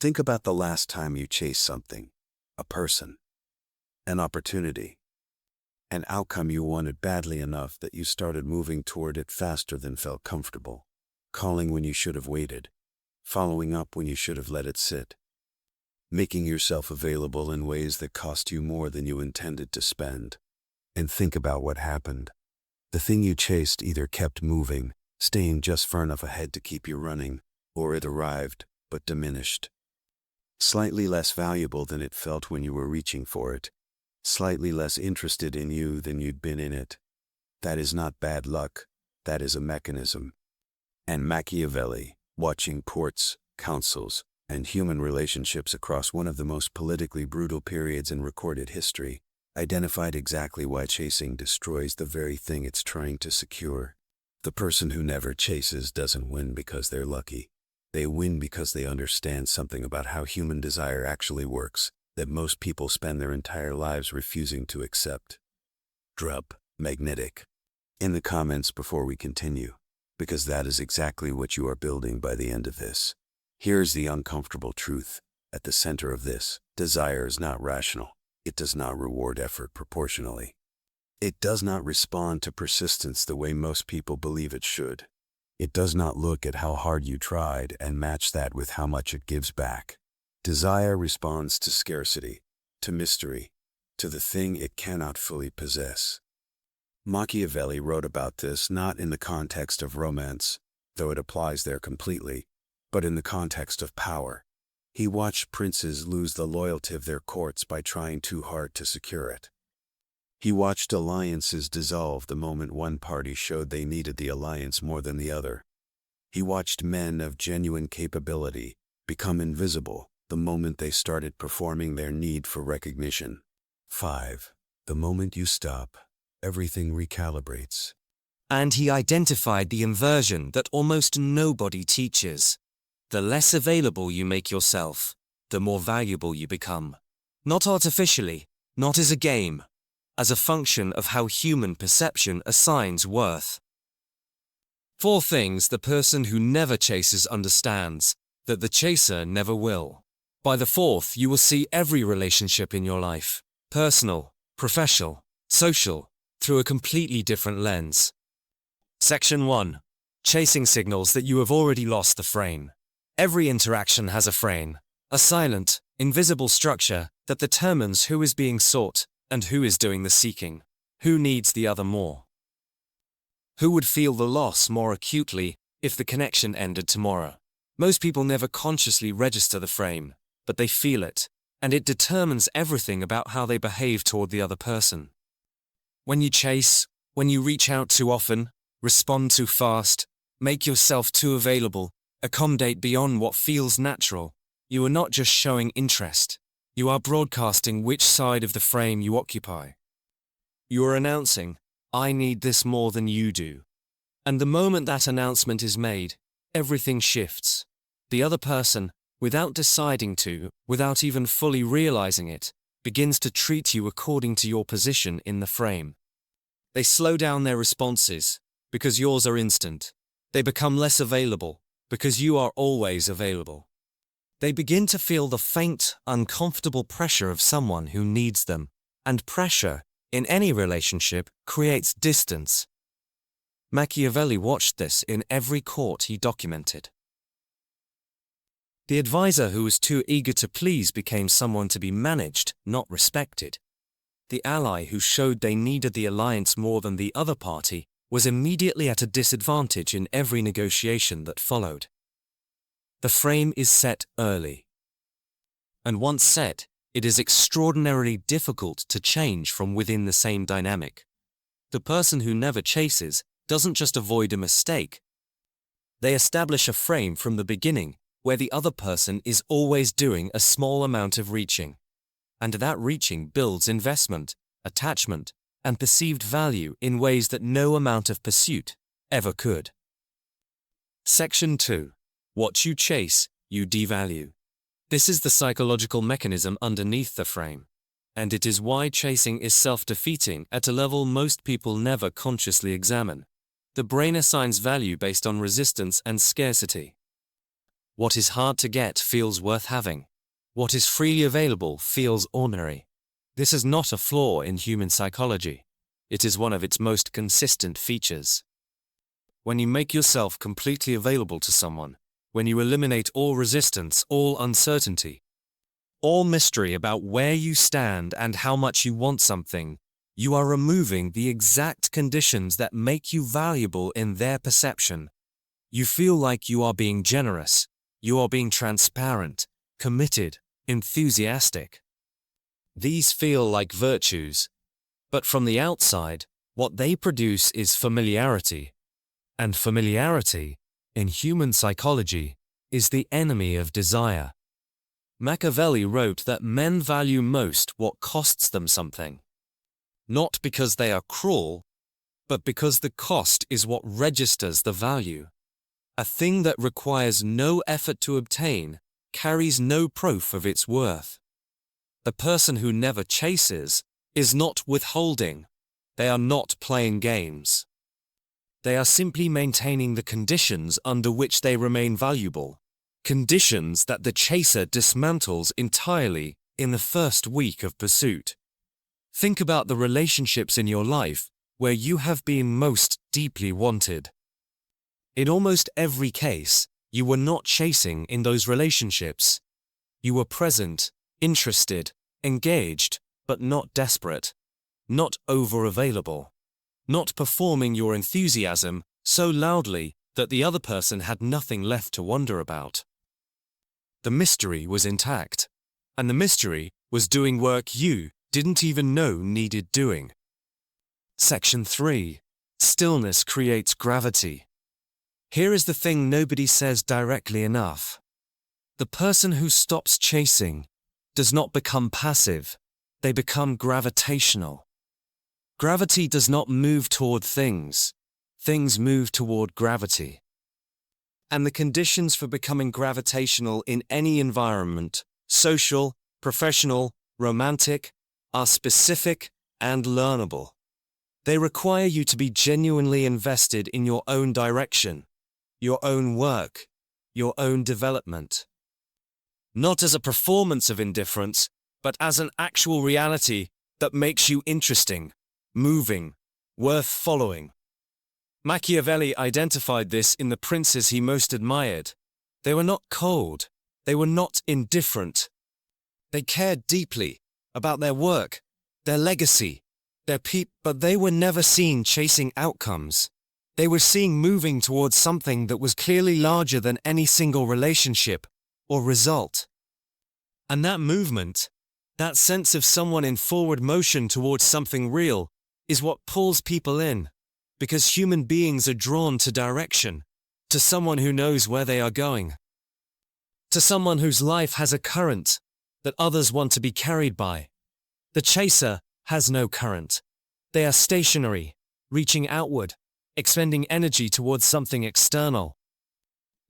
Think about the last time you chased something, a person, an opportunity, an outcome you wanted badly enough that you started moving toward it faster than felt comfortable, calling when you should have waited, following up when you should have let it sit, making yourself available in ways that cost you more than you intended to spend. And think about what happened. The thing you chased either kept moving, staying just far enough ahead to keep you running, or it arrived, but diminished. Slightly less valuable than it felt when you were reaching for it, slightly less interested in you than you'd been in it. That is not bad luck, that is a mechanism. And Machiavelli, watching courts, councils, and human relationships across one of the most politically brutal periods in recorded history, identified exactly why chasing destroys the very thing it's trying to secure. The person who never chases doesn't win because they're lucky. They win because they understand something about how human desire actually works that most people spend their entire lives refusing to accept. Drop magnetic in the comments before we continue, because that is exactly what you are building by the end of this. Here's the uncomfortable truth. At the center of this, desire is not rational. It does not reward effort proportionally. It does not respond to persistence the way most people believe it should. It does not look at how hard you tried and match that with how much it gives back. Desire responds to scarcity, to mystery, to the thing it cannot fully possess. Machiavelli wrote about this not in the context of romance, though it applies there completely, but in the context of power. He watched princes lose the loyalty of their courts by trying too hard to secure it. He watched alliances dissolve the moment one party showed they needed the alliance more than the other. He watched men of genuine capability become invisible the moment they started performing their need for recognition. 5. The moment you stop, everything recalibrates. And he identified the inversion that almost nobody teaches. The less available you make yourself, the more valuable you become. Not artificially, not as a game, as a function of how human perception assigns worth. 4 things the person who never chases understands, that the chaser never will. By the 4th, you will see every relationship in your life, personal, professional, social, through a completely different lens. Section 1. Chasing signals that you have already lost the frame. Every interaction has a frame, a silent, invisible structure that determines who is being sought and who is doing the seeking, who needs the other more. Who would feel the loss more acutely if the connection ended tomorrow? Most people never consciously register the frame, but they feel it, and it determines everything about how they behave toward the other person. When you chase, when you reach out too often, respond too fast, make yourself too available, accommodate beyond what feels natural, you are not just showing interest, you are broadcasting which side of the frame you occupy. You are announcing, I need this more than you do. And the moment that announcement is made, everything shifts. The other person, without deciding to, without even fully realizing it, begins to treat you according to your position in the frame. They slow down their responses, because yours are instant. They become less available, because you are always available. They begin to feel the faint, uncomfortable pressure of someone who needs them, and pressure, in any relationship, creates distance. Machiavelli watched this in every court he documented. The advisor who was too eager to please became someone to be managed, not respected. The ally who showed they needed the alliance more than the other party was immediately at a disadvantage in every negotiation that followed. The frame is set early. And once set, it is extraordinarily difficult to change from within the same dynamic. The person who never chases doesn't just avoid a mistake. They establish a frame from the beginning where the other person is always doing a small amount of reaching. And that reaching builds investment, attachment, and perceived value in ways that no amount of pursuit ever could. Section 2. What you chase, you devalue. This is the psychological mechanism underneath the frame, and it is why chasing is self-defeating at a level most people never consciously examine. The brain assigns value based on resistance and scarcity. What is hard to get feels worth having. What is freely available feels ordinary. This is not a flaw in human psychology. It is one of its most consistent features. When you make yourself completely available to someone, when you eliminate all resistance, all uncertainty, all mystery about where you stand and how much you want something, you are removing the exact conditions that make you valuable in their perception. You feel like you are being generous, you are being transparent, committed, enthusiastic. These feel like virtues, but from the outside, what they produce is familiarity. And familiarity, in human psychology, is the enemy of desire. Machiavelli wrote that men value most what costs them something. Not because they are cruel, but because the cost is what registers the value. A thing that requires no effort to obtain carries no proof of its worth. The person who never chases is not withholding. They are not playing games. They are simply maintaining the conditions under which they remain valuable, conditions that the chaser dismantles entirely in the first week of pursuit. Think about the relationships in your life where you have been most deeply wanted. In almost every case, you were not chasing in those relationships. You were present, interested, engaged, but not desperate, not over-available, not performing your enthusiasm so loudly that the other person had nothing left to wonder about. The mystery was intact, and the mystery was doing work you didn't even know needed doing. Section 3. Stillness creates gravity. Here is the thing nobody says directly enough. The person who stops chasing does not become passive, they become gravitational. Gravity does not move toward things, things move toward gravity. And the conditions for becoming gravitational in any environment, social, professional, romantic, are specific and learnable. They require you to be genuinely invested in your own direction, your own work, your own development. Not as a performance of indifference, but as an actual reality that makes you interesting, moving, worth following. Machiavelli identified this in the princes he most admired. They were not cold, they were not indifferent. They cared deeply about their work, their legacy, their but they were never seen chasing outcomes. They were seen moving towards something that was clearly larger than any single relationship or result. And that movement, that sense of someone in forward motion towards something real, is what pulls people in, because human beings are drawn to direction, to someone who knows where they are going, to someone whose life has a current that others want to be carried by. The chaser has no current. They are stationary, reaching outward, expending energy towards something external.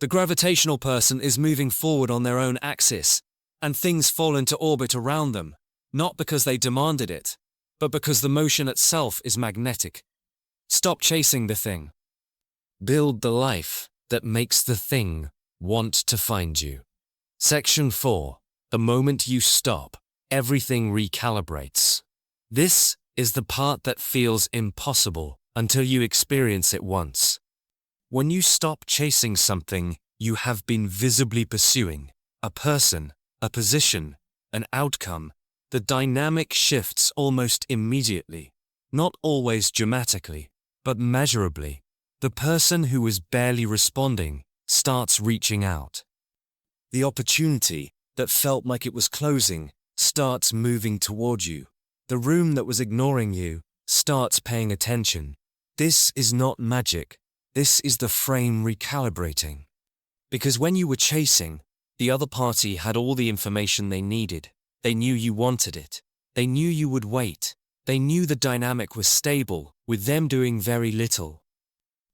The gravitational person is moving forward on their own axis, and things fall into orbit around them, not because they demanded it, but because the motion itself is magnetic. Stop chasing the thing. Build the life that makes the thing want to find you. Section 4. The moment you stop, everything recalibrates. This is the part that feels impossible until you experience it once. When you stop chasing something you have been visibly pursuing, a person, a position, an outcome, the dynamic shifts almost immediately, not always dramatically, but measurably. The person who was barely responding starts reaching out. The opportunity that felt like it was closing starts moving toward you. The room that was ignoring you starts paying attention. This is not magic. This is the frame recalibrating. Because when you were chasing, the other party had all the information they needed. They knew you wanted it. They knew you would wait. They knew the dynamic was stable, with them doing very little.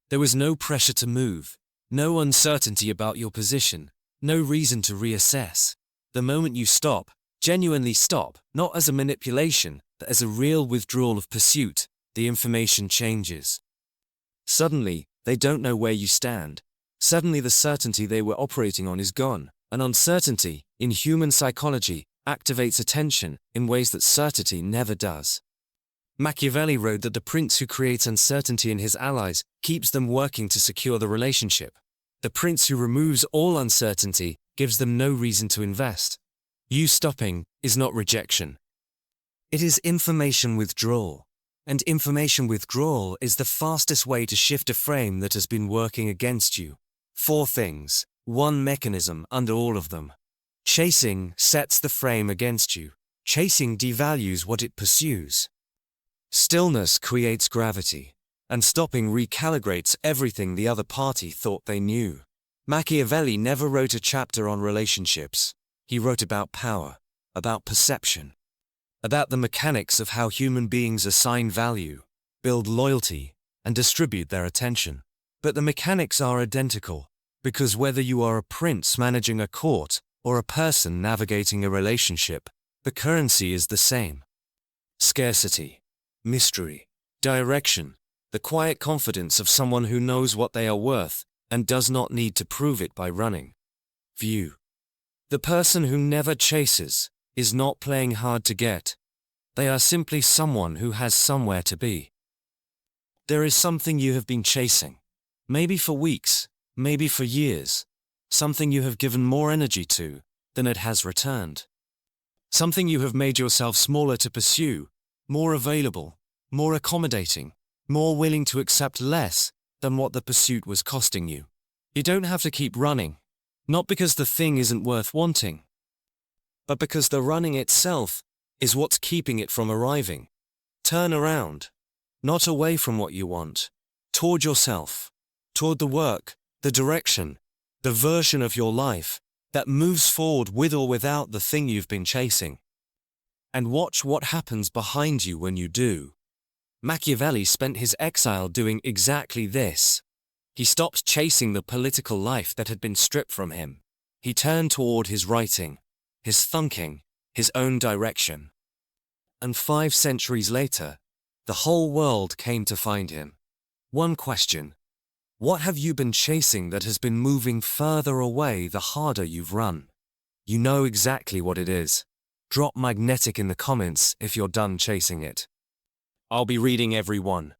There was no pressure to move, no uncertainty about your position, no reason to reassess. The moment you stop, genuinely stop, not as a manipulation, but as a real withdrawal of pursuit, the information changes. Suddenly, they don't know where you stand. Suddenly the certainty they were operating on is gone. And uncertainty, in human psychology, activates attention in ways that certainty never does. Machiavelli wrote that the prince who creates uncertainty in his allies keeps them working to secure the relationship. The prince who removes all uncertainty gives them no reason to invest. You stopping is not rejection. It is information withdrawal. And information withdrawal is the fastest way to shift a frame that has been working against you. 4 things, one mechanism under all of them. Chasing sets the frame against you. Chasing devalues what it pursues. Stillness creates gravity, and stopping recalibrates everything the other party thought they knew. Machiavelli never wrote a chapter on relationships. He wrote about power, about perception, about the mechanics of how human beings assign value, build loyalty, and distribute their attention. But the mechanics are identical, because whether you are a prince managing a court or a person navigating a relationship, the currency is the same. Scarcity, mystery, direction, the quiet confidence of someone who knows what they are worth and does not need to prove it by running. View. The person who never chases is not playing hard to get. They are simply someone who has somewhere to be. There is something you have been chasing. Maybe for weeks, maybe for years. Something you have given more energy to than it has returned. Something you have made yourself smaller to pursue, more available, more accommodating, more willing to accept less than what the pursuit was costing you. You don't have to keep running, not because the thing isn't worth wanting, but because the running itself is what's keeping it from arriving. Turn around, not away from what you want, toward yourself, toward the work, the direction, the version of your life that moves forward with or without the thing you've been chasing. And watch what happens behind you when you do. Machiavelli spent his exile doing exactly this. He stopped chasing the political life that had been stripped from him. He turned toward his writing, his thinking, his own direction. And 5 centuries later, the whole world came to find him. One question: what have you been chasing that has been moving further away the harder you've run? You know exactly what it is. Drop magnetic in the comments if you're done chasing it. I'll be reading every one.